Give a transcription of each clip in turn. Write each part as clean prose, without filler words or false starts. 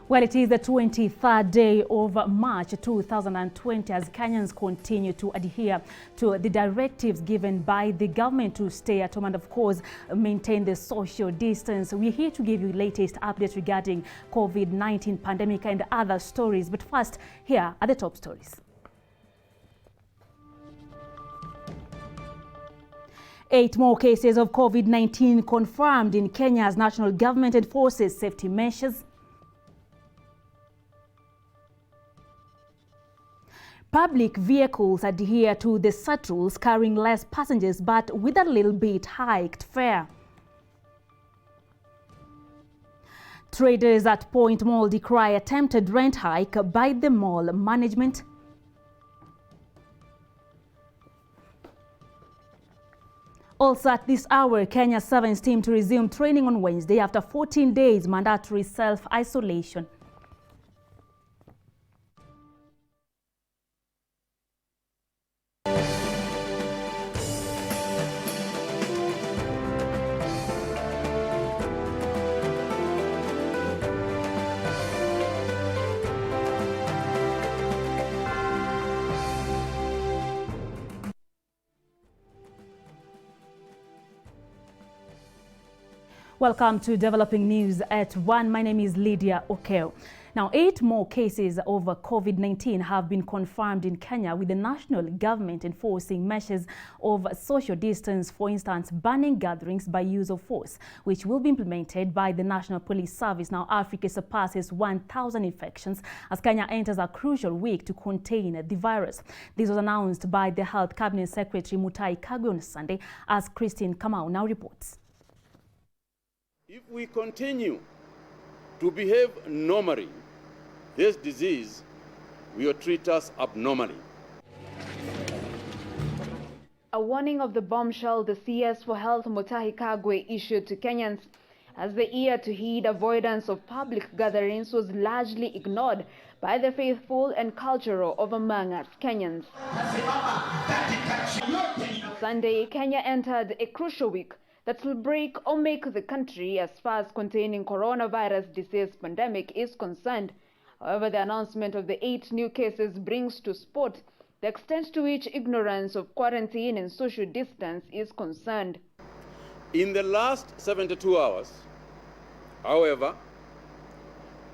Well, it is the 23rd day of March 2020 as Kenyans continue to adhere to the directives given by the government to stay at home and, of course, maintain the social distance. We're here to give you the latest updates regarding COVID-19 pandemic and other stories. But first, here are the top stories. 8 more cases of COVID-19 confirmed in Kenya as national government enforces safety measures. Public vehicles adhere to the SAT rules, carrying less passengers but with a little bit hiked fare. Traders at Point Mall decry attempted rent hike by the mall management. Also at this hour, Kenya Sevens team to resume training on Wednesday after 14 days mandatory self-isolation. Welcome to Developing News at 1. My name is Lydia Okeo. Now, 8 more cases of COVID-19 have been confirmed in Kenya, with the national government enforcing measures of social distance, for instance, banning gatherings by use of force, which will be implemented by the National Police Service. Now, Africa surpasses 1,000 infections as Kenya enters a crucial week to contain the virus. This was announced by the Health Cabinet Secretary Mutahi Kagwe on Sunday, as Christine Kamau now reports. If we continue to behave normally, this disease will treat us abnormally. A warning of the bombshell the CS for Health Mutahi Kagwe issued to Kenyans as the year to heed avoidance of public gatherings was largely ignored by the faithful and cultural of among us Kenyans. Sunday, Kenya entered a crucial week that will break or make the country as far as containing coronavirus disease pandemic is concerned. However, the announcement of the 8 new cases brings to spot the extent to which ignorance of quarantine and social distance is concerned. In the last 72 hours, however,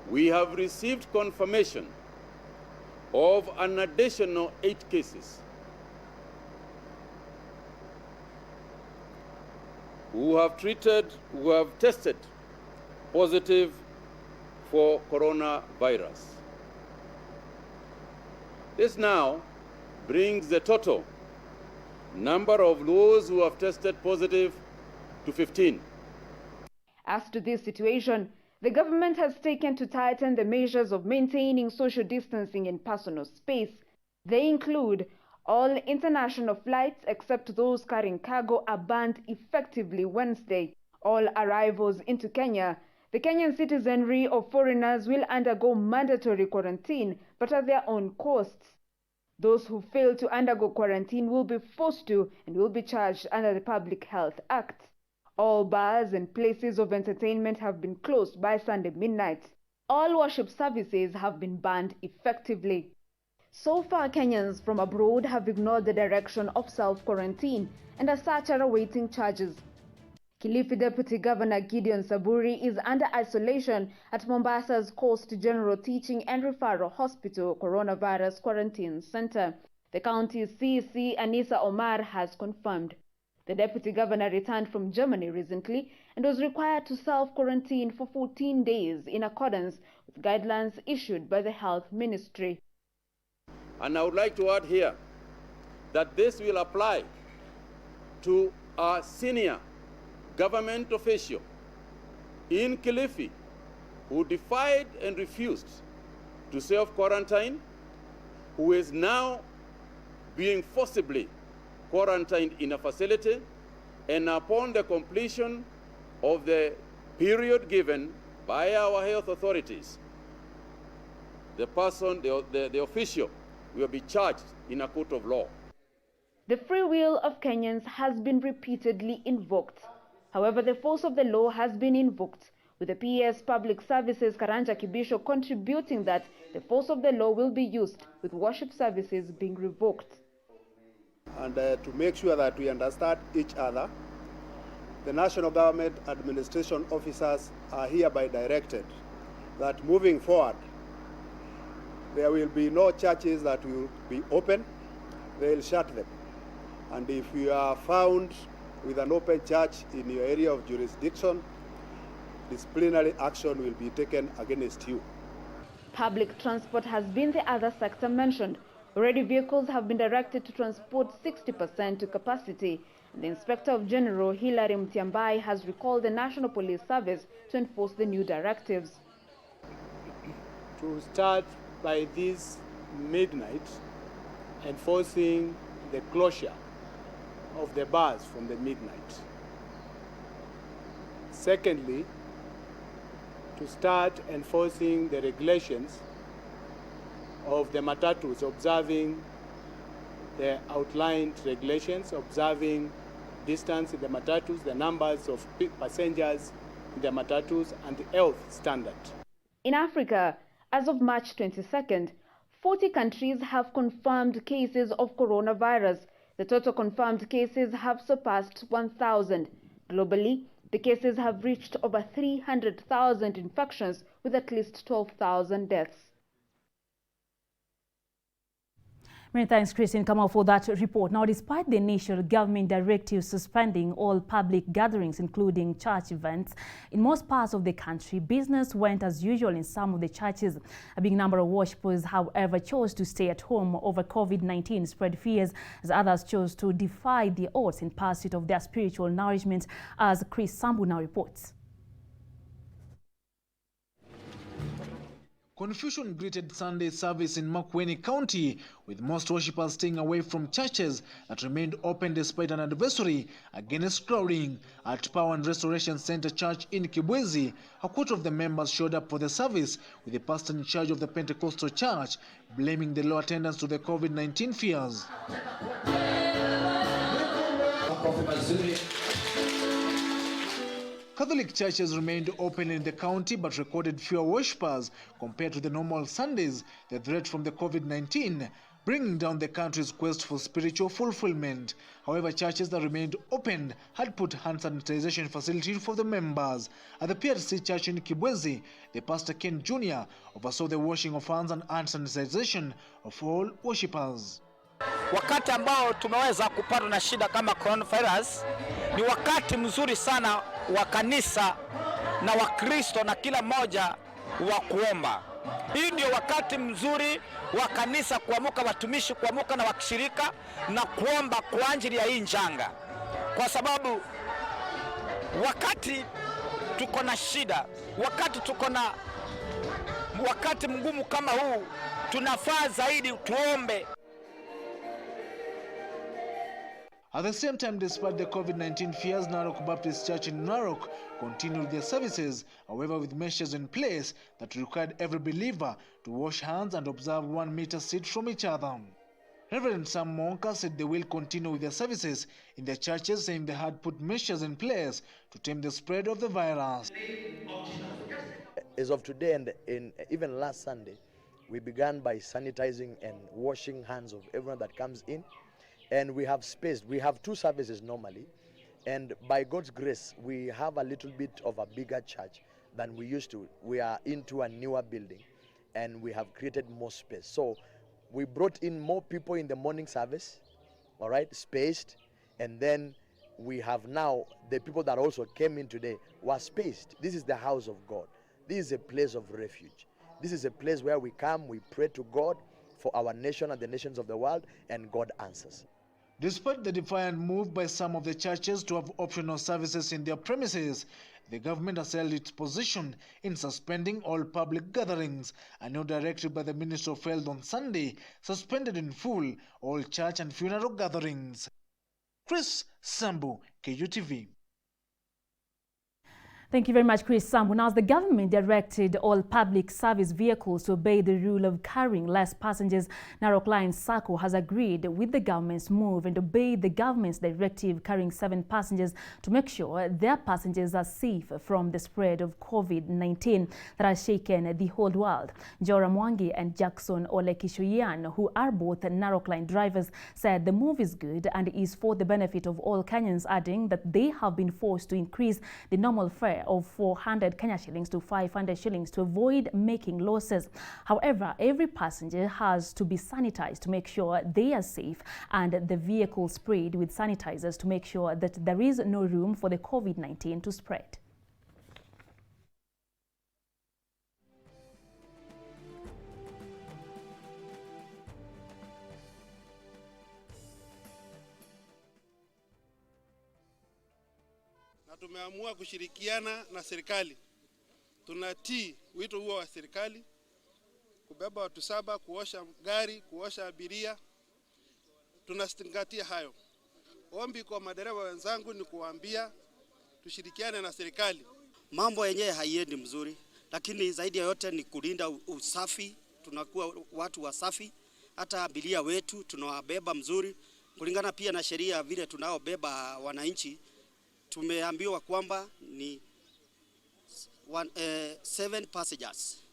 we have received confirmation of an additional 8 cases who have tested positive for coronavirus. This now brings the total number of those who have tested positive to 15. As to this situation, the government has taken to tighten the measures of maintaining social distancing in personal space. They include all international flights except those carrying cargo are banned effectively Wednesday. All arrivals into Kenya, the Kenyan citizenry of foreigners will undergo mandatory quarantine, but at their own costs. Those who fail to undergo quarantine will be forced to and will be charged under the Public Health Act. All bars and places of entertainment have been closed by Sunday midnight. All worship services have been banned effectively. So far, Kenyans from abroad have ignored the direction of self-quarantine and as such are awaiting charges. Kilifi Deputy Governor Gideon Saburi is under isolation at Mombasa's Coast General Teaching and Referral Hospital Coronavirus Quarantine Center. The county's CEC Anissa Omar has confirmed. The Deputy Governor returned from Germany recently and was required to self-quarantine for 14 days in accordance with guidelines issued by the Health Ministry. And I would like to add here that this will apply to our senior government official in Kilifi who defied and refused to self-quarantine, who is now being forcibly quarantined in a facility, and upon the completion of the period given by our health authorities, the person, the official, will be charged in a court of law. The free will of Kenyans has been repeatedly invoked. However, the force of the law has been invoked with the PS Public Services Karanja Kibisho contributing that the force of the law will be used, with worship services being revoked. And to make sure that we understand each other, the National Government Administration officers are hereby directed that moving forward, there will be no churches that will be open, they will shut them. And if you are found with an open church in your area of jurisdiction, disciplinary action will be taken against you. Public transport has been the other sector mentioned. Already vehicles have been directed to transport 60% to capacity. The Inspector of General Hilary Mtiambai has recalled the National Police Service to enforce the new directives. To start by this midnight, enforcing the closure of the bars from the midnight. Secondly, to start enforcing the regulations of the matatus, observing the outlined regulations, observing distance in the matatus, the numbers of passengers in the matatus, and the health standard. In Africa, as of March 22nd, 40 countries have confirmed cases of coronavirus. The total confirmed cases have surpassed 1,000. Globally, the cases have reached over 300,000 infections, with at least 12,000 deaths. Many thanks, Christine Kamau, for that report. Now, despite the initial government directive suspending all public gatherings, including church events, in most parts of the country, business went as usual in some of the churches. A big number of worshippers, however, chose to stay at home over COVID-19, spread fears, as others chose to defy the odds in pursuit of their spiritual nourishment, as Chris Sambu now reports. Confusion greeted Sunday service in Makueni County, with most worshippers staying away from churches that remained open despite an advisory against crowding. At Power and Restoration Center Church in Kibwezi, a quarter of the members showed up for the service, with the pastor in charge of the Pentecostal church blaming the low attendance to the COVID-19 fears. Catholic churches remained open in the county but recorded fewer worshippers compared to the normal Sundays, the threat from the COVID-19 bringing down the country's quest for spiritual fulfillment. However, churches that remained open had put hand sanitization facilities for the members. At the PRC Church in Kibwezi, the pastor Ken Jr. oversaw the washing of hands and hand sanitization of all worshippers. Wakati ambao tumeweza kupata na shida kama coronavirus, ni wakati mzuri sana wa kanisa na wa Kristo na kila mmoja wa kuomba. Hii ndio wakati mzuri wa kanisa kuamuka, watumishi kuamuka na wakishirika na kuomba kwa ajili ya hii njanga. Kwa sababu wakati tuko na shida, wakati tuko na wakati mgumu kama huu, tunafaa zaidi tuombe. At the same time, despite the COVID-19 fears, Narok Baptist Church in Narok continued their services, however with measures in place that required every believer to wash hands and observe 1 meter seat from each other. Reverend Sam Monka said they will continue with their services in their churches, saying they had put measures in place to tame the spread of the virus. As of today and even last Sunday, we began by sanitizing and washing hands of everyone that comes in. And we have spaced. We have 2 services normally, and by God's grace, we have a little bit of a bigger church than we used to. We are into a newer building, and we have created more space. So we brought in more people in the morning service, all right, spaced, and then we have now the people that also came in today were spaced. This is the house of God. This is a place of refuge. This is a place where we come, we pray to God for our nation and the nations of the world, and God answers. Despite the defiant move by some of the churches to have optional services in their premises, the government has held its position in suspending all public gatherings. A new directive by the Minister of Health on Sunday suspended in full all church and funeral gatherings. Chris Sambu, KUTV. Thank you very much, Chris Sambu. Now, as the government directed all public service vehicles to obey the rule of carrying less passengers, Narok Line Sacco has agreed with the government's move and obeyed the government's directive carrying 7 passengers to make sure their passengers are safe from the spread of COVID-19 that has shaken the whole world. Jora Mwangi and Jackson Olekishoyan, who are both Narok Line drivers, said the move is good and is for the benefit of all Kenyans, adding that they have been forced to increase the normal fare of 400 Kenya shillings to 500 shillings to avoid making losses. However, every passenger has to be sanitized to make sure they are safe, and the vehicle sprayed with sanitizers to make sure that there is no room for the COVID-19 to spread. Tumeamua kushirikiana na serikali. Tunatii wito huo wa serikali kubeba watu 7, kuosha gari, kuosha abiria. Tunazingatia hayo. Ombi kwa madereva wenzangu ni kuwaambia tushirikiane na serikali. Mambo yenyewe haiendi mzuri, lakini zaidi ya yote ni kulinda usafi. Tunakuwa watu wasafi, hata abiria wetu tunawabeba mzuri kulingana pia na sheria vile tunaobeba wananchi. Tumeambiwa kwamba ni 7 passengers.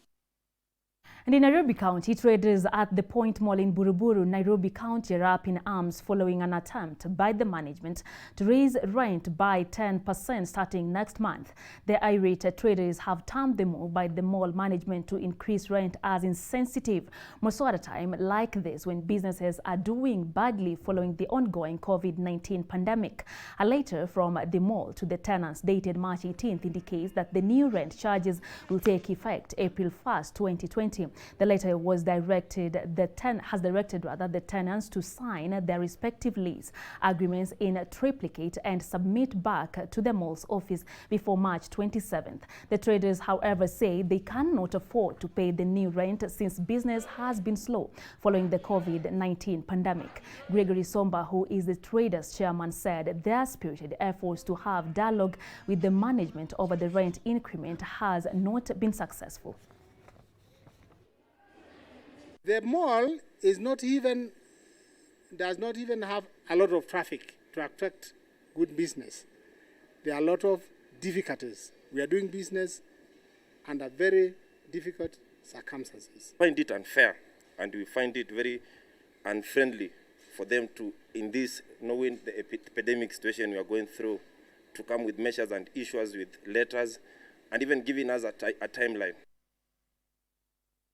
And in Nairobi County, traders at the Point Mall in Buruburu, Nairobi County, are up in arms following an attempt by the management to raise rent by 10% starting next month. The irate traders have termed the move by the mall management to increase rent as insensitive, most of the time like this when businesses are doing badly following the ongoing COVID-19 pandemic. A letter from the mall to the tenants dated March 18th indicates that the new rent charges will take effect April 1st, 2020. The letter has directed the tenants to sign their respective lease agreements in triplicate and submit back to the mall's office before March 27th. The traders, however, say they cannot afford to pay the new rent since business has been slow following the COVID-19 pandemic. Gregory Somba, who is the traders chairman, said their spirited efforts to have dialogue with the management over the rent increment has not been successful. The mall does not even have a lot of traffic to attract good business. There are a lot of difficulties. We are doing business under very difficult circumstances. We find it unfair, and we find it very unfriendly for them to, in this, knowing the epidemic situation we are going through, to come with measures and issues with letters and even giving us a timeline.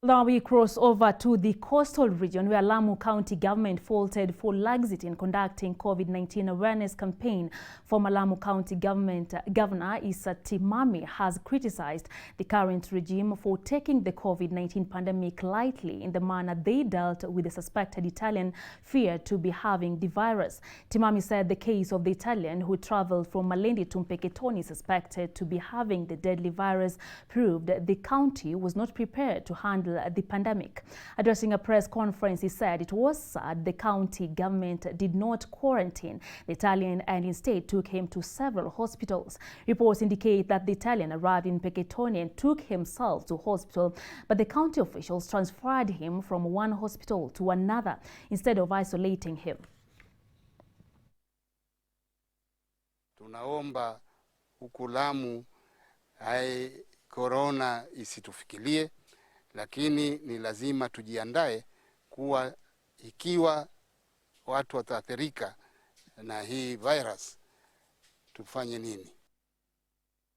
Now we cross over to the coastal region where Lamu County government faulted for laxity in conducting COVID-19 awareness campaign. Former Lamu County Governor Issa Timami has criticized the current regime for taking the COVID-19 pandemic lightly in the manner they dealt with the suspected Italian feared to be having the virus. Timami said the case of the Italian who traveled from Malindi to Mpeketoni suspected to be having the deadly virus proved the county was not prepared to handle the pandemic. Addressing a press conference, he said it was sad the county government did not quarantine the Italian and instead took him to several hospitals. Reports indicate that the Italian arrived in Mpeketoni and took himself to hospital, but the county officials transferred him from one hospital to another instead of isolating him. Tunaomba huku Lamu corona isitufikilie, lakini ni lazima tujiandae kuwa ikiwa watu wataathirika na hii virus tufanye nini.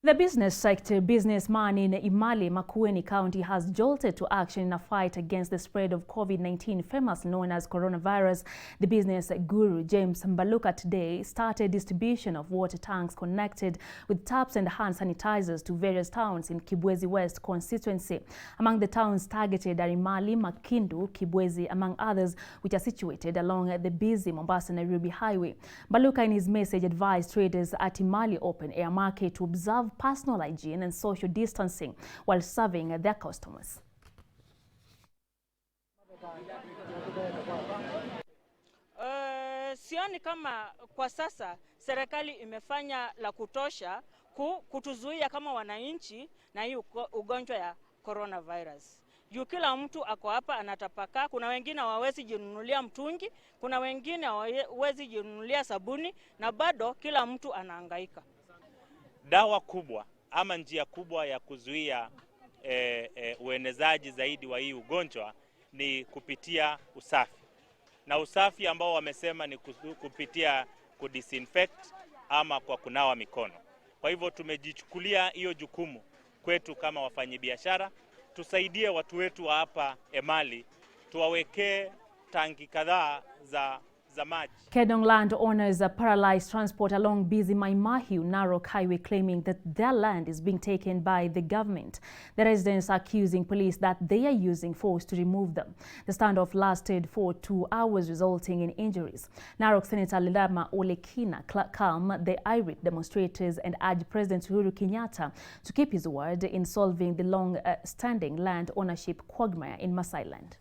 The business sector businessman in Imali, Makueni County has jolted to action in a fight against the spread of COVID-19, famously known as coronavirus. The business guru James Mbaluka today started distribution of water tanks connected with taps and hand sanitizers to various towns in Kibwezi West constituency. Among the towns targeted are Imali, Makindu, Kibwezi, among others, which are situated along the busy Mombasa-Nairobi highway. Mbaluka in his message advised traders at Imali Open Air Market to observe personal hygiene and social distancing while serving their customers. Sioni kama kwa sasa serikali imefanya la kutosha kutuzuia kama wananchi na hii ugonjwa ya coronavirus. Juu kila mtu ako hapa anatapaka, kuna wengine hawawezi jinunulia mtungi, kuna wengine hawawezi jinunulia sabuni, na bado kila mtu anahangaika. Dawa kubwa ama njia kubwa ya kuzuia uenezaji zaidi wa hii ugonjwa ni kupitia usafi. Na usafi ambao wamesema ni kupitia kudisinfect ama kwa kunawa mikono. Kwa hivyo tumejichukulia hiyo jukumu kwetu kama wafanyabiashara, tusaidie watu wetu wa hapa Emali, tuwawekee tangi kadhaa za maji. Kedong landowners paralyzed transport along busy Mai Mahiu Narok highway, claiming that their land is being taken by the government. The residents are accusing police that they are using force to remove them. The standoff lasted for 2 hours, resulting in injuries. Narok Senator Ledama Olekina calmed the irate demonstrators and urged President Uhuru Kenyatta to keep his word in solving the long-standing land ownership quagmire in Maasai land.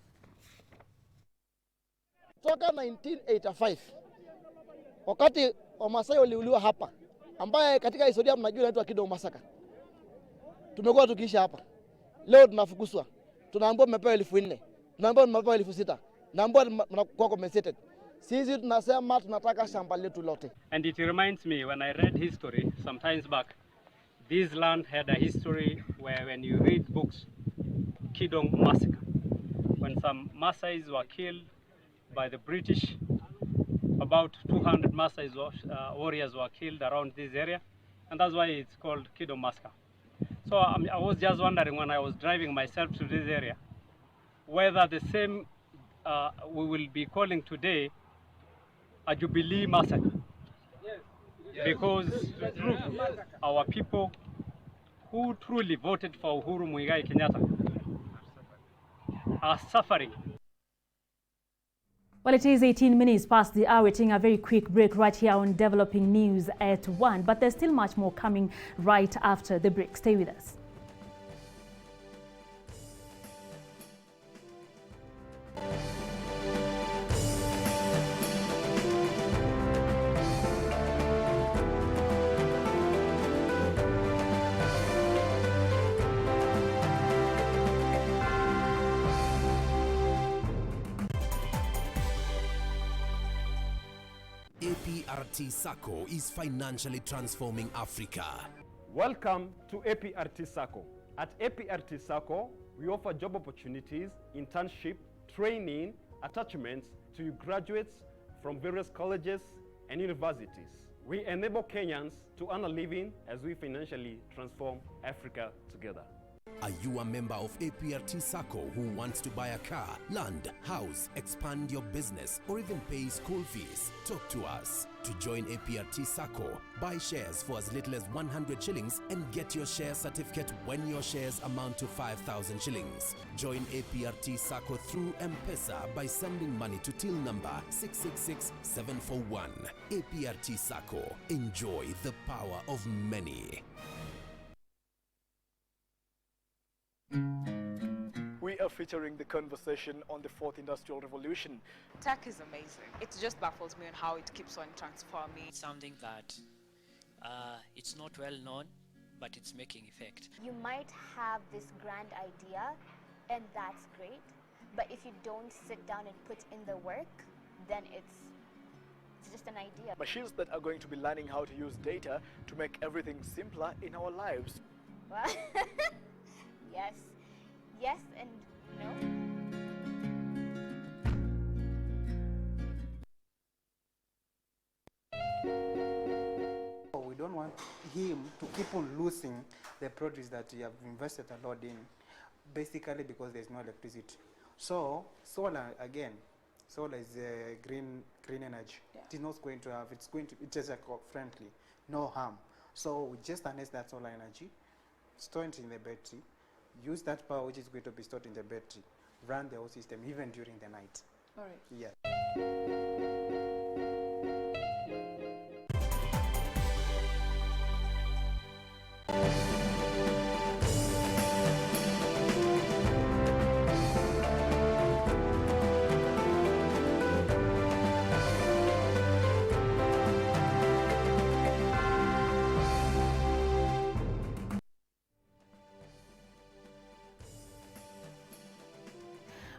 Toka 1985 wakati Wamasai waliuliwa hapa, ambaye katika historia mnajua inaitwa Kidong Massacre. Tumekuwa tukiisha hapa. Leo tunafukuzwa. Tunaambiwa mmepewa 4,000. Tunaambiwa mmepewa 6,000. Tunaambiwa mnakuwa compensated. Sisi tunasema tunataka shamba letu lote. And it reminds me when I read history sometimes back, this land had a history where when you read books, Kidong Massacre, when some Maasais were killed by the British, about 200 Maasai warriors were killed around this area, and that's why it's called Kidong Massacre. So I was just wondering when I was driving myself to this area, whether the same we will be calling today a Jubilee Massacre, because our people who truly voted for Uhuru Muigai Kenyatta are suffering. Well, it is 18 minutes past the hour. We're taking a very quick break right here on Developing News at 1. But there's still much more coming right after the break. Stay with us. APRT Sacco is financially transforming Africa. Welcome to APRT Sacco. At APRT Sacco, we offer job opportunities, internship, training, attachments to graduates from various colleges and universities. We enable Kenyans to earn a living as we financially transform Africa together. Are you a member of APRT Sacco who wants to buy a car, land, house, expand your business, or even pay school fees? Talk to us. To join APRT Sacco, buy shares for as little as 100 shillings and get your share certificate when your shares amount to 5,000 shillings. Join APRT Sacco through M-Pesa by sending money to till number 666741. APRT Sacco. Enjoy the power of many. We are featuring the conversation on the fourth industrial revolution. Tech is amazing. It just baffles me on how it keeps on transforming. It's something that it's not well known, but it's making effect. You might have this grand idea, and that's great, but if you don't sit down and put in the work, then it's just an idea. Machines that are going to be learning how to use data to make everything simpler in our lives. Well, yes. Yes and no. We don't want him to keep on losing the produce that he have invested a lot in, basically because there's no electricity. So solar, again, solar is green energy. Yeah. It is not going to have, it is eco-friendly, no harm. So we just harness that solar energy, store it in the battery, use that power which is going to be stored in the battery, run the whole system even during the night. All right. Yeah.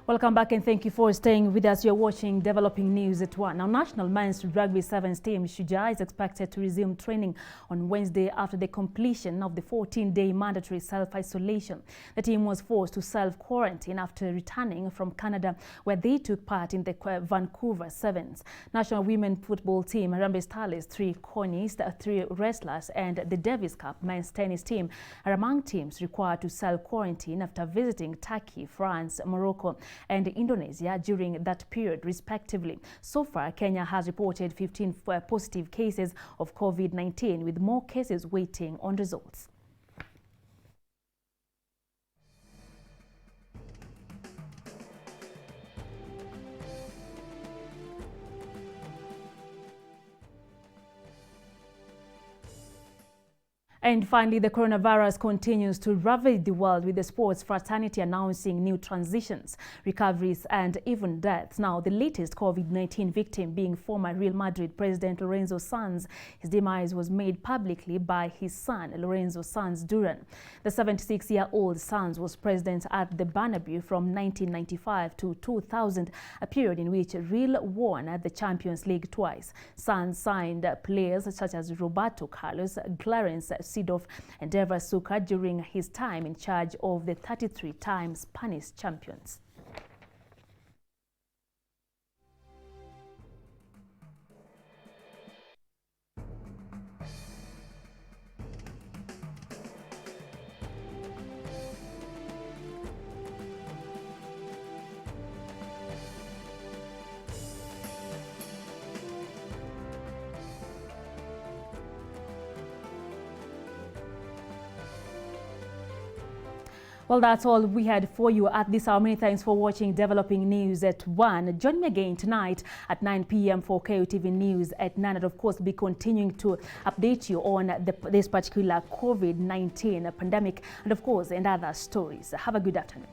Welcome back and thank you for staying with us. You're watching Developing News at 1. Now, National Men's Rugby Sevens team Shujaa is expected to resume training on Wednesday after the completion of the 14-day mandatory self-isolation. The team was forced to self-quarantine after returning from Canada, where they took part in the Vancouver Sevens. National Women Football Team Harambee Starlets, 3 Connies, 3 wrestlers and the Davis Cup men's tennis team are among teams required to self-quarantine after visiting Turkey, France, Morocco and Indonesia during that period, respectively. So far, Kenya has reported 15 positive cases of COVID-19, with more cases waiting on results. And finally, the coronavirus continues to ravage the world, with the sports fraternity announcing new transitions, recoveries and even deaths. Now, the latest COVID-19 victim being former Real Madrid president Lorenzo Sanz. His demise was made publicly by his son, Lorenzo Sanz Duran. The 76-year-old Sanz was president at the Bernabeu from 1995 to 2000, a period in which Real won at the Champions League twice. Sanz signed players such as Roberto Carlos, Clarence Seedorf and Eva Suka during his time in charge of the 33-time Spanish champions. Well, that's all we had for you at this hour. Many thanks for watching Developing News at 1. Join me again tonight at 9 p.m. for KOTV News at 9. And of course, be continuing to update you on this particular COVID-19 pandemic and of course, and other stories. Have a good afternoon.